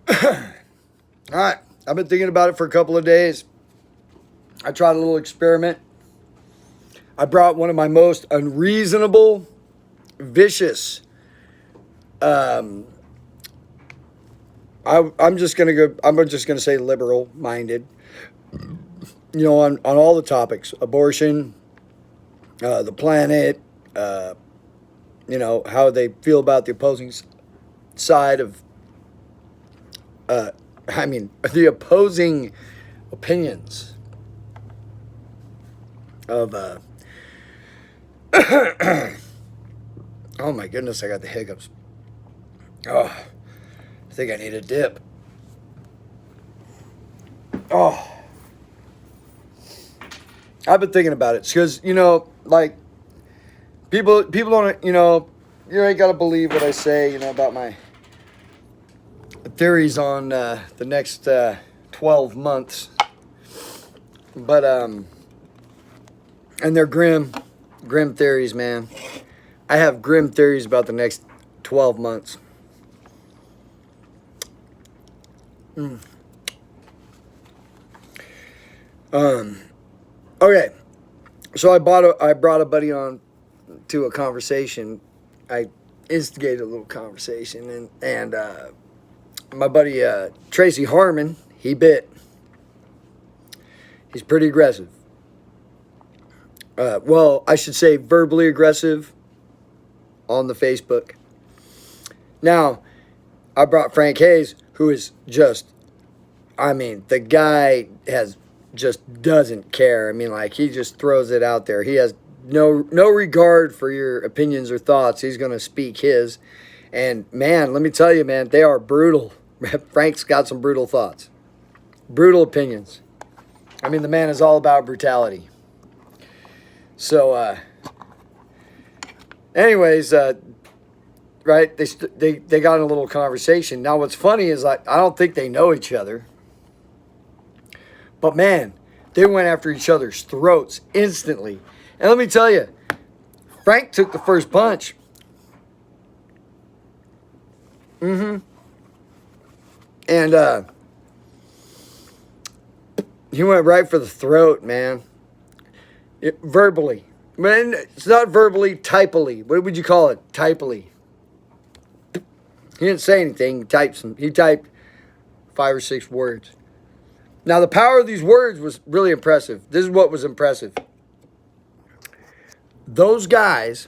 All right, I've been thinking about it for a couple of days. I tried a little experiment. I brought one of my most unreasonable, vicious. Um, I'm just gonna go. I'm just gonna say liberal-minded. On all the topics: abortion, the planet. Uh, how they feel about the opposing side of. Uh, the opposing opinions of. Oh my goodness, I got the hiccups. Oh, I think I need a dip. Oh, I've been thinking about it because like people don't you ain't gotta believe what I say about my theories on the next 12 months, but and they're grim theories, man. I have grim theories about the next 12 months. Mm. Okay, so I brought a buddy on to a conversation. I instigated a little conversation, and my buddy Tracy Harmon, he bit. He's pretty aggressive. Well, I should say verbally aggressive on the Facebook. Now, I brought Frank Hayes, who is just, the guy just doesn't care. Like he just throws it out there. He has no regard for your opinions or thoughts. He's going to speak his. And man, let me tell you, man, they are brutal. Frank's got some brutal thoughts, brutal opinions. The man is all about brutality. So, anyways, right? They got in a little conversation. Now, what's funny is I don't think they know each other. But man, they went after each other's throats instantly. And let me tell you, Frank took the first punch. And he went right for the throat, man. Verbally. Man, it's not verbally, typally. What would you call it? Typally. He didn't say anything. He typed 5 or 6 words. Now, the power of these words was really impressive. This is what was impressive. Those guys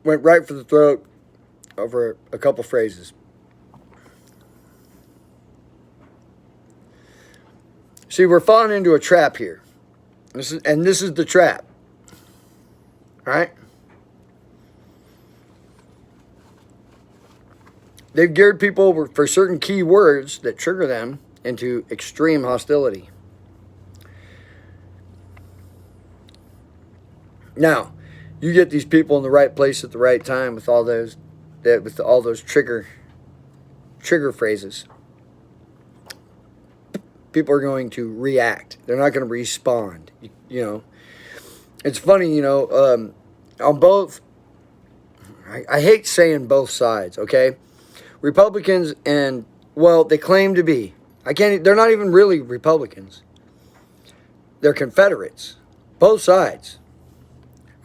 went right for the throat over a couple phrases. See, we're falling into a trap here. This is the trap. All right? They've geared people for certain key words that trigger them into extreme hostility. Now, you get these people in the right place at the right time with all those trigger phrases. People are going to react. They're not going to respond. It's funny, on both. I hate saying both sides. Okay, Republicans and they claim to be. They're not even really Republicans. They're Confederates. Both sides.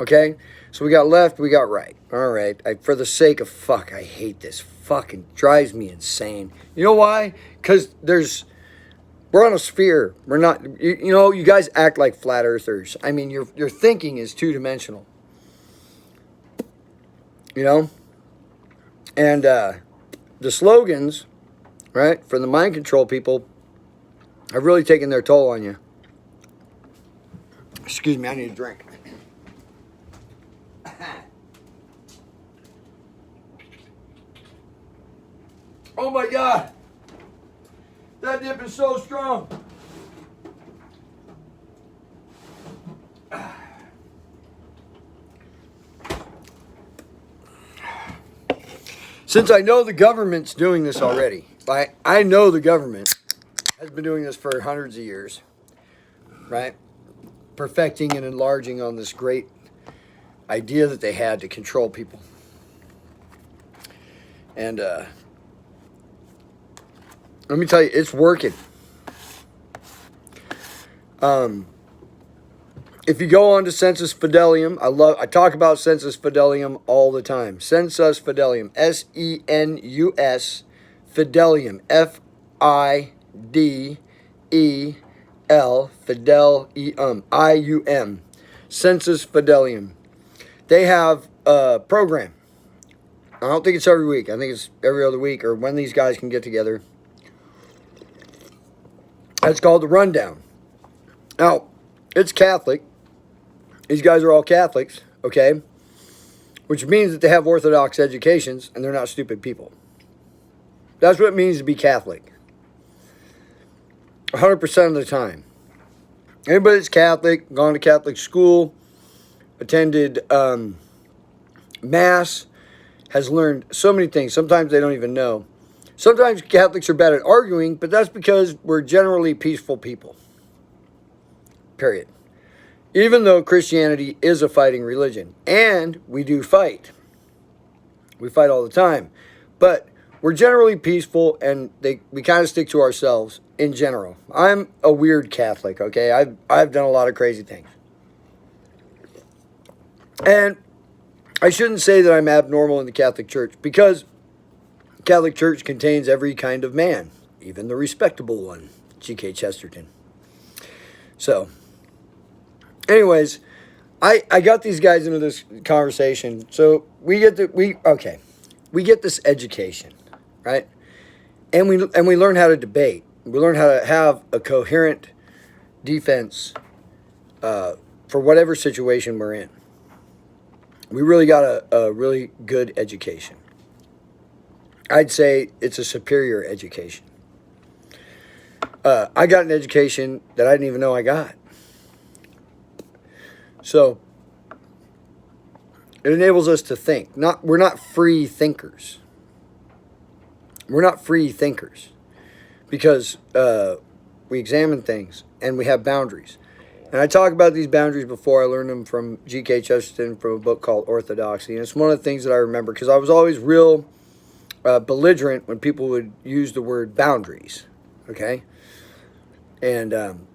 Okay? So we got left, we got right. All right. For the sake of fuck, I hate this. Fucking drives me insane. You know why? Because we're on a sphere. We're not, you guys act like flat earthers. Your thinking is two-dimensional. And the slogans, right, for the mind control people have really taken their toll on you. Excuse me, I need a drink. Oh my God. That dip is so strong. Since I know the government's doing this already, I know the government has been doing this for hundreds of years, right? Perfecting and enlarging on this great idea that they had to control people. And let me tell you, it's working. If you go on to Sensus Fidelium, I talk about Sensus Fidelium all the time. Sensus Fidelium, SENUS Fidelium, FIDEL, Fidel, IUM, Sensus Fidelium. They have a program. I don't think it's every week. I think it's every other week, or when these guys can get together. It's called The Rundown. Now, it's Catholic. These guys are all Catholics, okay? Which means that they have Orthodox educations and they're not stupid people. That's what it means to be Catholic. 100% of the time. Anybody that's Catholic, gone to Catholic school, attended Mass, has learned so many things. Sometimes they don't even know. Sometimes Catholics are bad at arguing, but that's because we're generally peaceful people. Period. Even though Christianity is a fighting religion, and we do fight. We fight all the time. But we're generally peaceful, and we kind of stick to ourselves in general. I'm a weird Catholic, okay? I've done a lot of crazy things. And I shouldn't say that I'm abnormal in the Catholic Church, because the Catholic Church contains every kind of man, even the respectable one, G.K. Chesterton. So, anyways, I got these guys into this conversation. So we get this education, right? And we learn how to debate. We learn how to have a coherent defense for whatever situation we're in. We really got a really good education. I'd say it's a superior education. I got an education that I didn't even know I got. So it enables us to think. We're not free thinkers. We're not free thinkers because we examine things and we have boundaries. And I talk about these boundaries before. I learned them from G.K. Chesterton from a book called Orthodoxy. And it's one of the things that I remember because I was always real belligerent when people would use the word boundaries. Okay? And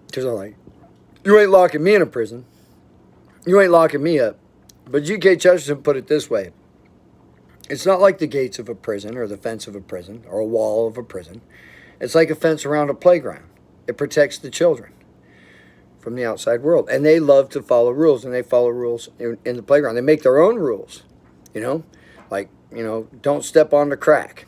because I'm like, you ain't locking me in a prison. You ain't locking me up. But G.K. Chesterton put it this way. It's not like the gates of a prison or the fence of a prison or a wall of a prison. It's like a fence around a playground. It protects the children from the outside world. And they love to follow rules, and they follow rules in the playground. They make their own rules, like, don't step on the crack.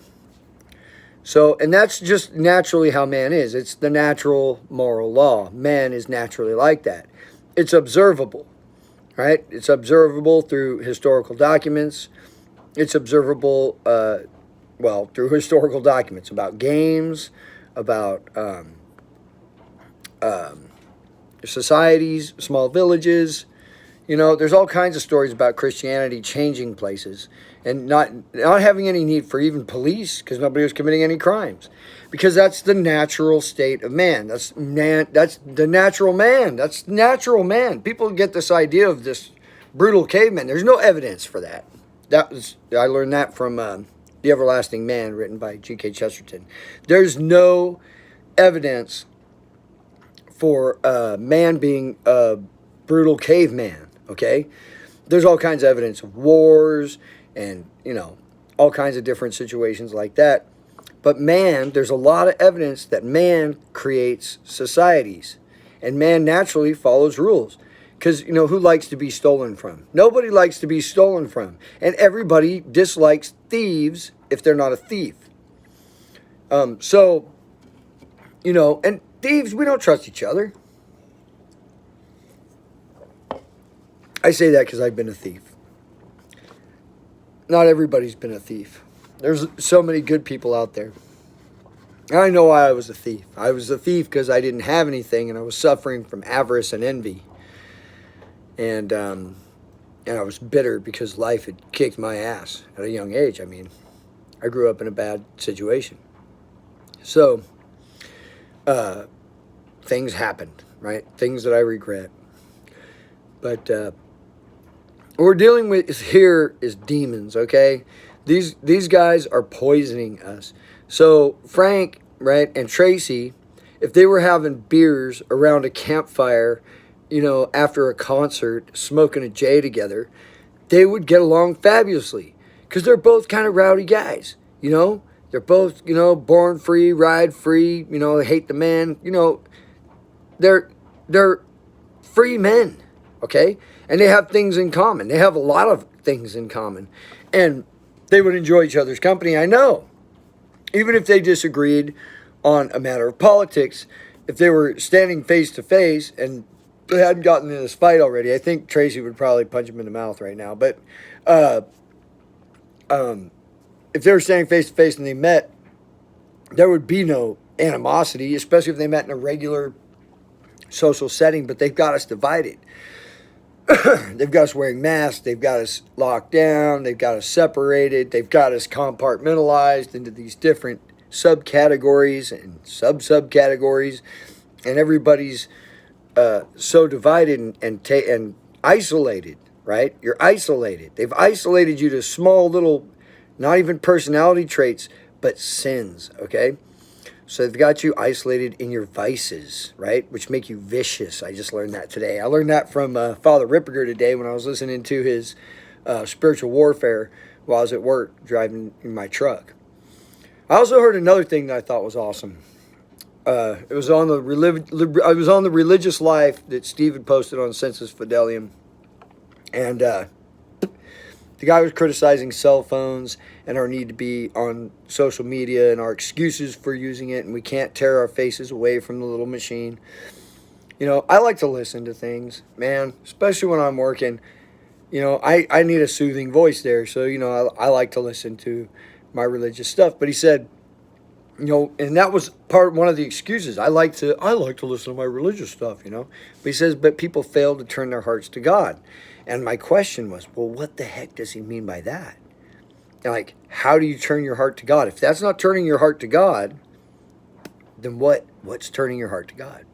So, and that's just naturally how man is. It's the natural moral law. Man is naturally like that. It's observable, right? It's observable through historical documents. It's observable, through historical documents about games, about societies, small villages. There's all kinds of stories about Christianity changing places and not having any need for even police because nobody was committing any crimes. Because that's the natural state of man. That's the natural man. That's natural man. People get this idea of this brutal caveman. There's no evidence for that. I learned that from The Everlasting Man, written by G.K. Chesterton. There's no evidence for man being a brutal caveman, okay? There's all kinds of evidence of wars and, all kinds of different situations like that. But man, there's a lot of evidence that man creates societies. And man naturally follows rules. Because, who likes to be stolen from? Nobody likes to be stolen from. And everybody dislikes thieves if they're not a thief. And thieves, we don't trust each other. I say that because I've been a thief. Not everybody's been a thief. There's so many good people out there. I know why I was a thief. I was a thief because I didn't have anything and I was suffering from avarice and envy. And I was bitter because life had kicked my ass at a young age. I mean, I grew up in a bad situation. So, things happened, right? Things that I regret. But what we're dealing with here is demons, okay? These guys are poisoning us. So Frank right, and Tracy, if they were having beers around a campfire, after a concert, smoking a J together, they would get along fabulously because they're both kind of rowdy guys. They're both, born free, ride free. They hate the man. They're free men, okay? And they have things in common. They have a lot of things in common, and they would enjoy each other's company. I know, even if they disagreed on a matter of politics, if they were standing face to face and they hadn't gotten in this fight already, I think Tracy would probably punch him in the mouth right now. But if they were standing face to face and they met, there would be no animosity, especially if they met in a regular social setting. But they've got us divided. They've got us wearing masks. They've got us locked down. They've got us separated. They've got us compartmentalized into these different subcategories and sub-subcategories. And everybody's so divided and isolated, right? You're isolated. They've isolated you to small little, not even personality traits, but sins, okay? So they've got you isolated in your vices, right? Which make you vicious. I just learned that today. I learned that from Father Ripperger today when I was listening to his spiritual warfare while I was at work driving in my truck. I also heard another thing that I thought was awesome. It was on the religious life that Steve had posted on Sensus Fidelium, and the guy was criticizing cell phones and our need to be on social media and our excuses for using it, and we can't tear our faces away from the little machine. I like to listen to things, man, especially when I'm working. I need a soothing voice there, so I like to listen to my religious stuff. But he said, and that was one of the excuses. I like to listen to my religious stuff, But he says, but people fail to turn their hearts to God. And my question was, well, what the heck does he mean by that? And how do you turn your heart to God? If that's not turning your heart to God, then what's turning your heart to God?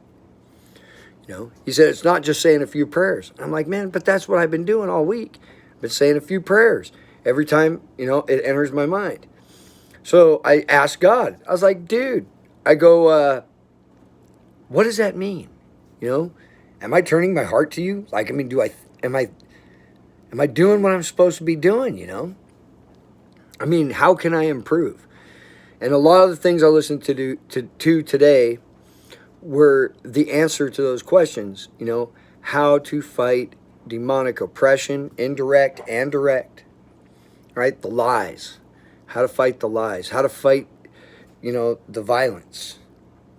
He said, it's not just saying a few prayers. I'm like, man, but that's what I've been doing all week. I've been saying a few prayers every time, it enters my mind. So I asked God. I was like, dude, I go, what does that mean? Am I turning my heart to you? Am I doing what I'm supposed to be doing, how can I improve? And a lot of the things I listened to today were the answer to those questions, how to fight demonic oppression, indirect and direct, right? The lies. How to fight the lies, how to fight, the violence,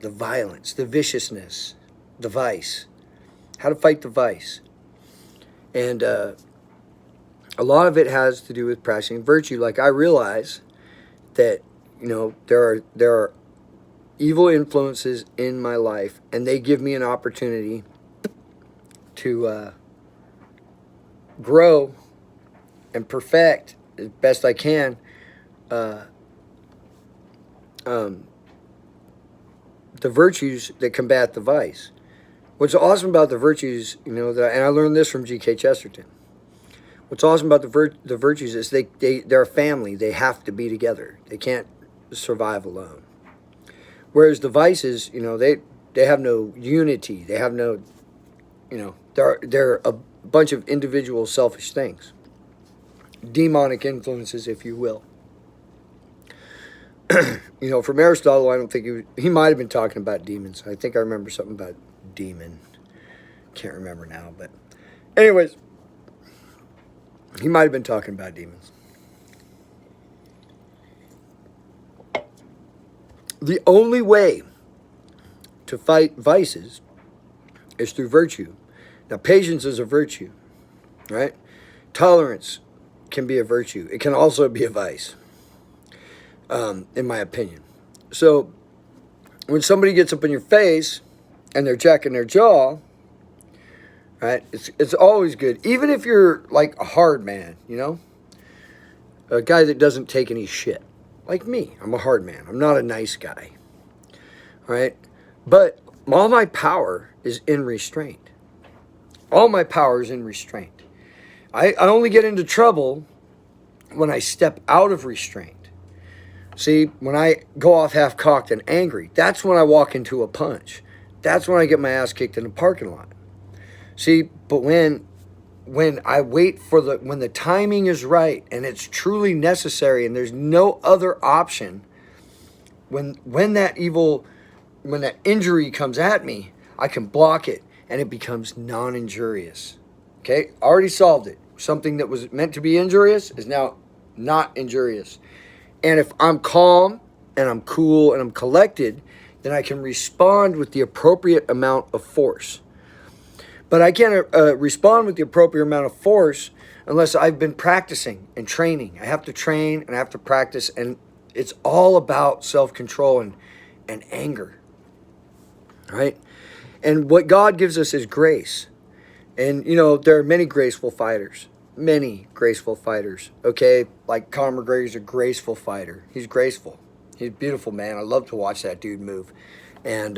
the viciousness, the vice, how to fight the vice. And a lot of it has to do with practicing virtue. I realize that, there are evil influences in my life, and they give me an opportunity to grow and perfect as best I can the virtues that combat the vice. What's awesome about the virtues, and I learned this from G.K. Chesterton. What's awesome about the virtues is they're a family. They have to be together. They can't survive alone. Whereas the vices, they have no unity. They have no, they're a bunch of individual selfish things. Demonic influences, if you will. From Aristotle, I don't think he might have been talking about demons. I think I remember something about demon. Can't remember now, but anyways, he might have been talking about demons. The only way to fight vices is through virtue. Now, patience is a virtue, right? Tolerance can be a virtue. It can also be a vice, in my opinion. So, when somebody gets up in your face and they're jacking their jaw, right, it's always good. Even if you're like a hard man, a guy that doesn't take any shit. Like me, I'm a hard man. I'm not a nice guy, right? But all my power is in restraint. All my power is in restraint. I only get into trouble when I step out of restraint, See, when I go off half-cocked and angry, that's when I walk into a punch. That's when I get my ass kicked in the parking lot. See, but when I wait for when the timing is right and it's truly necessary and there's no other option, when that injury comes at me, I can block it and it becomes non-injurious. Okay, already solved it. Something that was meant to be injurious is now not injurious. And if I'm calm and I'm cool and I'm collected, then I can respond with the appropriate amount of force. But I can't respond with the appropriate amount of force unless I've been practicing and training. I have to train and I have to practice, and it's all about self-control and anger, right? And what God gives us is grace. And, there are many graceful fighters. Many graceful fighters, okay? Like Conor McGregor's a graceful fighter. He's graceful. He's a beautiful man. I love to watch that dude move. And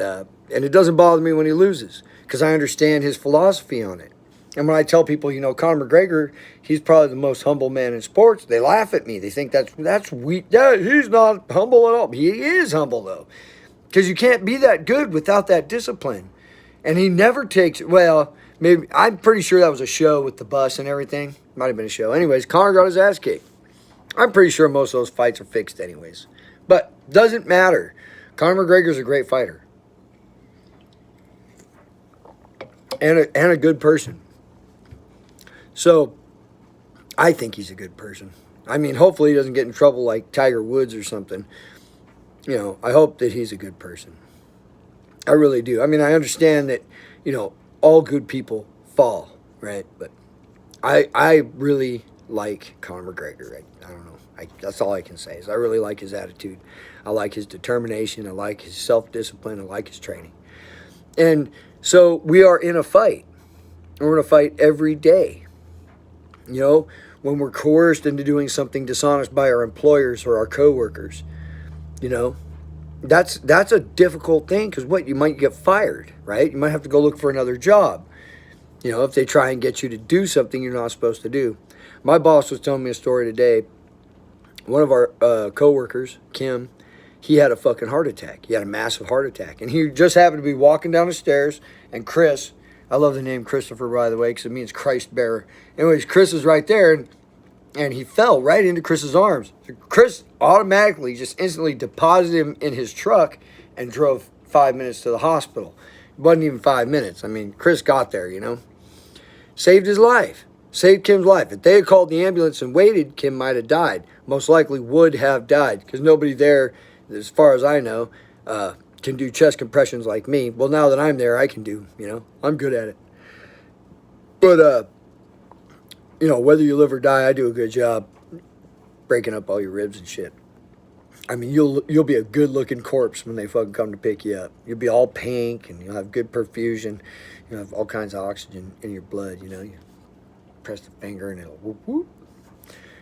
it doesn't bother me when he loses because I understand his philosophy on it. And when I tell people, Conor McGregor, he's probably the most humble man in sports, they laugh at me. They think that's weak. Yeah, he's not humble at all. He is humble, though, because you can't be that good without that discipline. And he never takes, well, maybe, I'm pretty sure that was a show with the bus and everything. Might have been a show. Anyways, Conor got his ass kicked. I'm pretty sure most of those fights are fixed anyways. But doesn't matter. Conor McGregor's a great fighter. And a good person. So, I think he's a good person. I mean, hopefully he doesn't get in trouble like Tiger Woods or something. I hope that he's a good person. I really do. I mean, I understand that, all good people fall, right? But I really like Conor McGregor. I don't know. That's all I can say is I really like his attitude. I like his determination. I like his self-discipline. I like his training. And so we are in a fight. And we're in a fight every day. When we're coerced into doing something dishonest by our employers or our coworkers, that's a difficult thing because you might get fired, right? You might have to go look for another job. If they try and get you to do something you're not supposed to do. My boss was telling me a story today. One of our coworkers, Kim, he had a fucking heart attack. He had a massive heart attack. And he just happened to be walking down the stairs, and Chris, I love the name Christopher, by the way, because it means Christ bearer. Anyways, Chris is right there, and he fell right into Chris's arms. So Chris automatically, just instantly deposited him in his truck and drove 5 minutes to the hospital. It wasn't even 5 minutes. I mean, Chris got there, Saved his life. Saved Kim's life. If they had called the ambulance and waited, Kim might have died. Most likely would have died because nobody there, as far as I know, can do chest compressions like me. Well, now that I'm there, I can do, I'm good at it. But, whether you live or die, I do a good job breaking up all your ribs and shit. I mean, you'll be a good-looking corpse when they fucking come to pick you up. You'll be all pink, and you'll have good perfusion. You'll have all kinds of oxygen in your blood, You press the finger, and it'll whoop, whoop.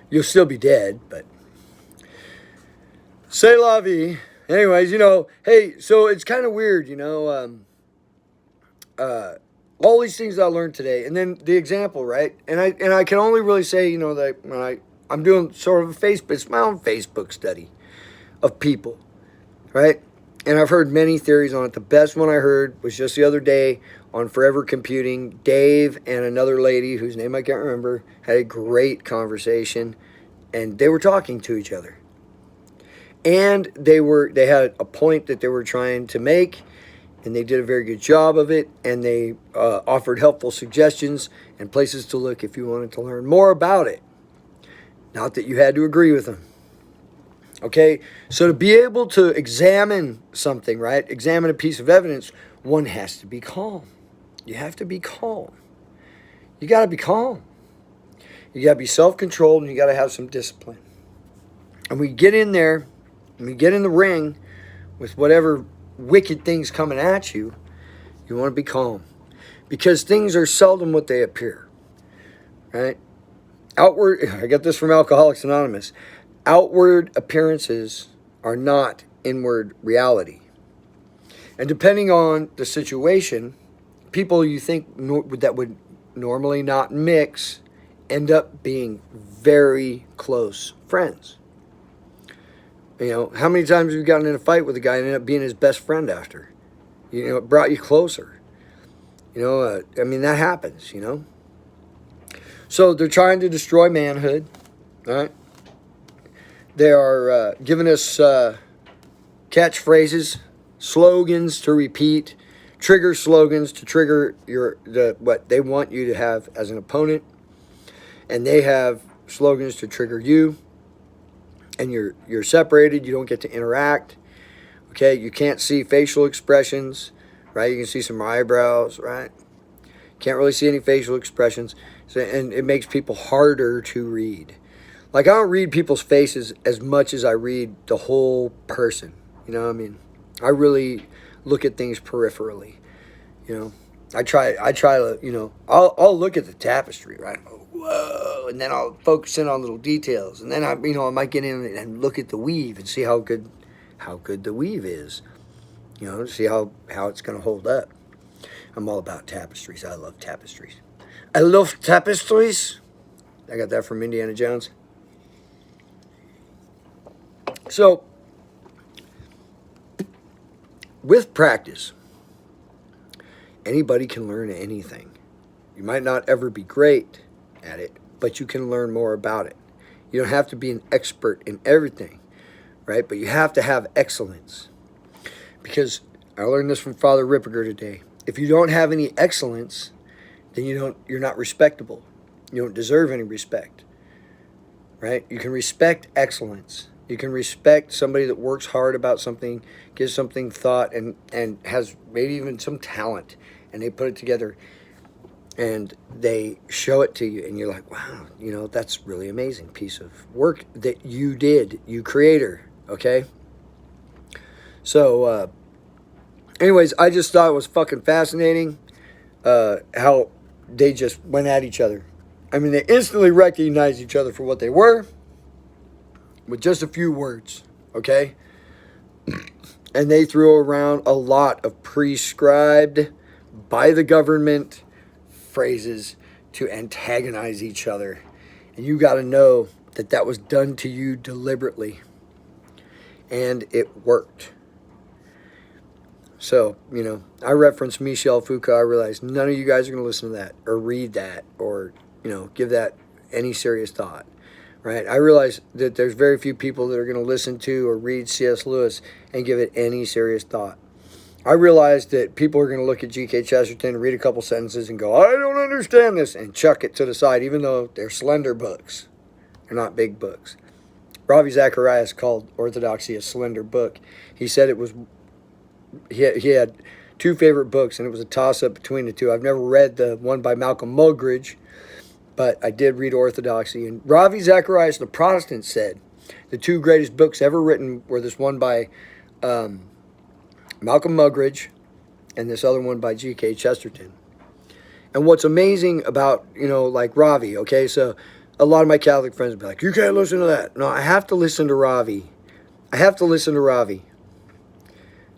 You'll still be dead, but... C'est la vie. Anyways, hey, so it's kind of weird, all these things I learned today, and then the example, right? And I can only really say, that when I'm doing sort of it's my own Facebook study of people, right? And I've heard many theories on it. The best one I heard was just the other day on Forever Computing. Dave and another lady whose name I can't remember had a great conversation, and they were talking to each other. And they had a point that they were trying to make, and they did a very good job of it, and they offered helpful suggestions and places to look if you wanted to learn more about it. Not that you had to agree with them. Okay? So to be able to examine something, right? Examine a piece of evidence, one has to be calm. You have to be calm. You got to be calm. You got to be self-controlled, and you got to have some discipline. And we get in there, and we get in the ring with whatever wicked things coming at you, you want to be calm. Because things are seldom what they appear. Right? I got this from Alcoholics Anonymous. Outward appearances are not inward reality. And depending on the situation, people you think that would normally not mix end up being very close friends. You know, how many times have you gotten in a fight with a guy and ended up being his best friend after? You know, it brought you closer. You know, I mean, that happens, you know. So they're trying to destroy manhood, all right? They are giving us catchphrases, slogans to repeat, trigger slogans to trigger what they want you to have as an opponent. And they have slogans to trigger you. And you're separated. You don't get to interact. Okay, you can't see facial expressions, right? You can see some eyebrows, right? Can't really see any facial expressions. So, and it makes people harder to read. Like, I don't read people's faces as much as I read the whole person. You know what I mean? I really look at things peripherally. You know, I try to, you know, I'll look at the tapestry, right? Whoa, and then I'll focus in on little details, and then I might get in and look at the weave and see how good the weave is, you know, to see how it's going to hold up. I'm all about tapestries. I love tapestries. I love tapestries. I got that from Indiana Jones. So, with practice, anybody can learn anything. You might not ever be great at it, but you can learn more about it. You don't have to be an expert in everything, right? But you have to have excellence. Because I learned this from Father Ripperger today. If you don't have any excellence, then you're not respectable. You don't deserve any respect, right? You can respect excellence. You can respect somebody that works hard about something, gives something thought, and has maybe even some talent, and they put it together and they show it to you, and you're like, wow, you know, that's really amazing piece of work that you did, you creator, okay? So, anyways, I just thought it was fucking fascinating how they just went at each other. I mean, they instantly recognized each other for what they were with just a few words, okay? And they threw around a lot of prescribed by the government phrases to antagonize each other. And you got to know that that was done to you deliberately. And it worked. So, you know, I referenced Michel Foucault. I realized none of you guys are going to listen to that or read that or, you know, give that any serious thought. Right? I realize that there's very few people that are going to listen to or read C.S. Lewis and give it any serious thought. I realized that people are going to look at G.K. Chesterton, read a couple sentences, and go, I don't understand this, and chuck it to the side, even though they're slender books. They're not big books. Ravi Zacharias called Orthodoxy a slender book. He said it was, he had two favorite books, and it was a toss-up between the two. I've never read the one by Malcolm Muggeridge, but I did read Orthodoxy. And Ravi Zacharias, the Protestant, said the two greatest books ever written were this one by Malcolm Muggeridge and this other one by G.K. Chesterton. And what's amazing about, you know, like Ravi, okay, so a lot of my Catholic friends will be like, you can't listen to that. No, I have to listen to Ravi. I have to listen to Ravi.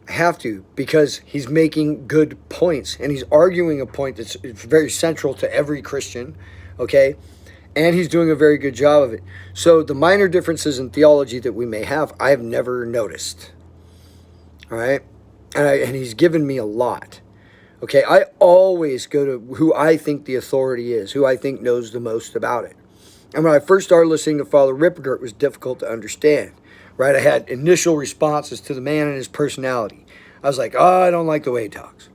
I have to, because he's making good points, and he's arguing a point that's very central to every Christian, okay? And he's doing a very good job of it. So the minor differences in theology that we may have, I have never noticed, all right? And he's given me a lot. Okay, I always go to who I think the authority is, who I think knows the most about it. And when I first started listening to Father Ripperger, it was difficult to understand, right? I had initial responses to the man and his personality. I was like, oh, I don't like the way he talks.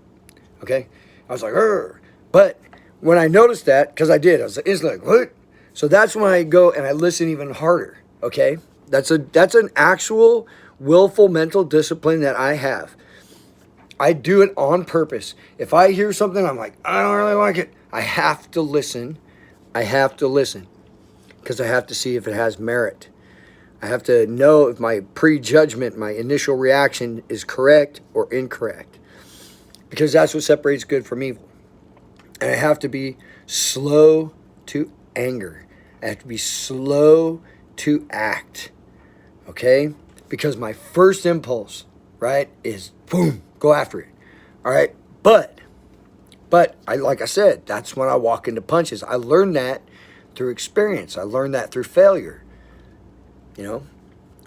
Okay? I was like, Urgh. But when I noticed that, because I did, I was instantly like, what? So that's when I go and I listen even harder, okay? That's an actual willful mental discipline that I have. I do it on purpose. If I hear something, I'm like, I don't really like it. I have to listen. I have to listen. Because I have to see if it has merit. I have to know if my prejudgment, my initial reaction is correct or incorrect. Because that's what separates good from evil. And I have to be slow to anger. I have to be slow to act. Okay? Because my first impulse, right, is boom. Go after it. All right. But like I said, that's when I walk into punches. I learned that through experience. I learned that through failure. You know?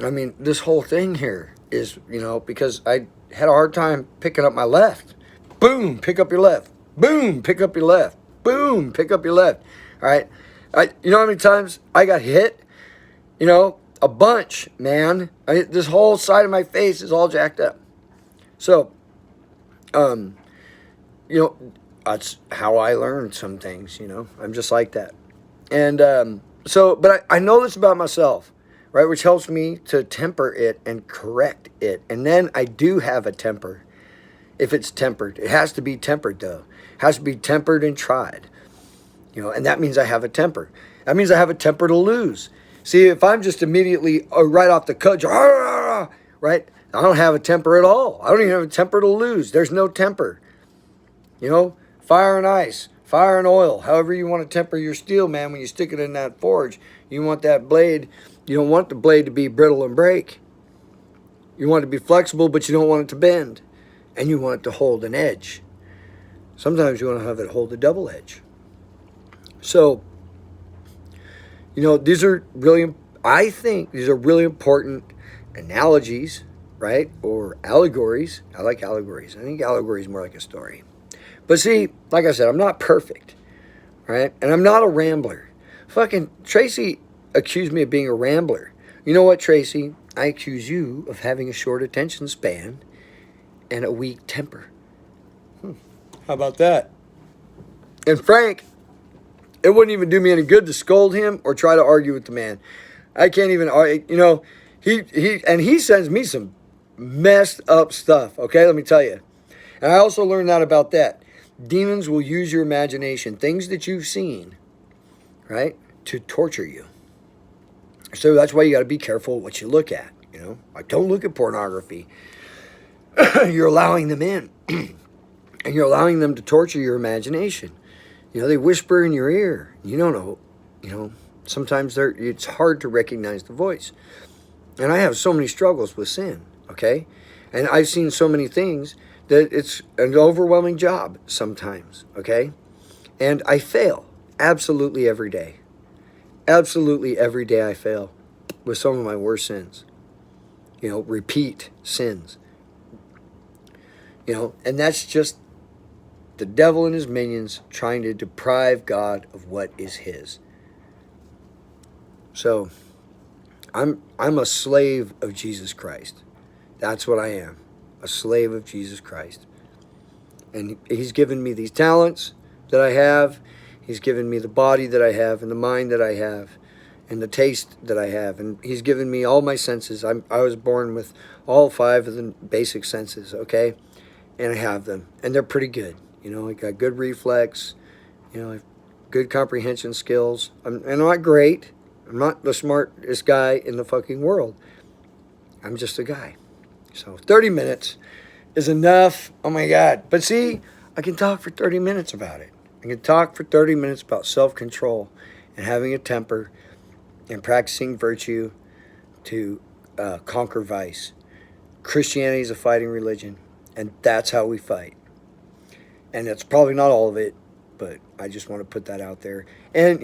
I mean, this whole thing here is, because I had a hard time picking up my left. Boom, pick up your left. Boom, pick up your left. Boom, pick up your left. All right. You know how many times I got hit? A bunch, man. This whole side of my face is all jacked up. So, that's how I learned some things, I'm just like that. And but I know this about myself, right? Which helps me to temper it and correct it. And then I do have a temper. If it's tempered, it has to be tempered though. It has to be tempered and tried, and that means I have a temper. That means I have a temper to lose. See, if I'm just immediately right off the cut, right? I don't have a temper at all. I don't even have a temper to lose. There's no temper. Fire and ice, fire and oil, however you want to temper your steel, man, when you stick it in that forge, you want that blade, you don't want the blade to be brittle and break. You want it to be flexible, but you don't want it to bend. And you want it to hold an edge. Sometimes you want to have it hold a double edge. So, I think these are really important analogies, right? Or allegories. I like allegories. I think allegory is more like a story. But see, like I said, I'm not perfect, right? And I'm not a rambler. Fucking Tracy accused me of being a rambler. You know what, Tracy? I accuse you of having a short attention span and a weak temper. How about that? And Frank, it wouldn't even do me any good to scold him or try to argue with the man. I can't even argue. He sends me some messed up stuff, okay? Let me tell you. And I also learned that about that. Demons will use your imagination, things that you've seen, right, to torture you. So that's why you got to be careful what you look at, Like, don't look at pornography. You're allowing them in. And you're allowing them to torture your imagination. They whisper in your ear. You don't know. Sometimes it's hard to recognize the voice. And I have so many struggles with sin, okay? And I've seen so many things that it's an overwhelming job sometimes, okay? And I fail absolutely every day. Absolutely every day I fail with some of my worst sins. Repeat sins. And that's just the devil and his minions trying to deprive God of what is his. So, I'm a slave of Jesus Christ. That's what I am. A slave of Jesus Christ. And he's given me these talents that I have. He's given me the body that I have and the mind that I have and the taste that I have. And he's given me all my senses. I was born with all 5 of the basic senses, okay? And I have them. And they're pretty good. I got good reflex. I have good comprehension skills. I'm not great. I'm not the smartest guy in the fucking world. I'm just a guy. So 30 minutes is enough. Oh my God. But see, I can talk for 30 minutes about it. I can talk for 30 minutes about self-control and having a temper and practicing virtue to conquer vice. Christianity is a fighting religion, and that's how we fight. And that's probably not all of it, but I just want to put that out there. And,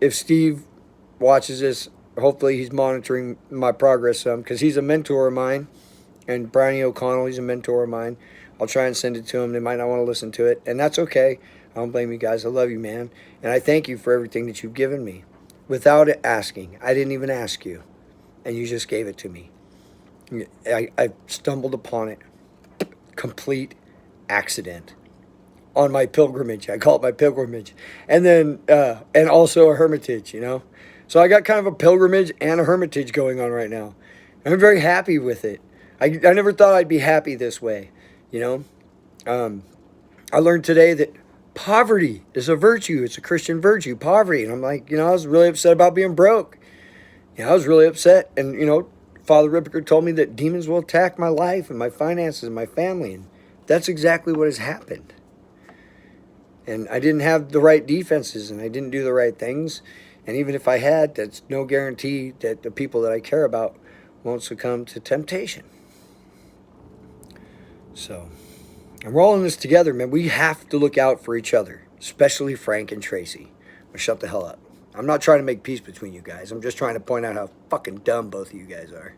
if Steve watches this, hopefully he's monitoring my progress some, because he's a mentor of mine. And Brownie O'Connell, he's a mentor of mine. I'll try and send it to him. They might not want to listen to it, and that's okay. I don't blame you guys. I love you, man. And I thank you for everything that you've given me. Without it asking. I didn't even ask you. And you just gave it to me. I stumbled upon it. Complete accident. On my pilgrimage. I call it my pilgrimage. And then, and also a hermitage, So I got kind of a pilgrimage and a hermitage going on right now. I'm very happy with it. I never thought I'd be happy this way, I learned today that poverty is a virtue. It's a Christian virtue, poverty. And I'm like, I was really upset about being broke. I was really upset. And, Father Ripper told me that demons will attack my life and my finances and my family. And that's exactly what has happened. And I didn't have the right defenses and I didn't do the right things. And even if I had, that's no guarantee that the people that I care about won't succumb to temptation. So, and we're all in this together, man. We have to look out for each other, especially Frank and Tracy. But shut the hell up. I'm not trying to make peace between you guys. I'm just trying to point out how fucking dumb both of you guys are.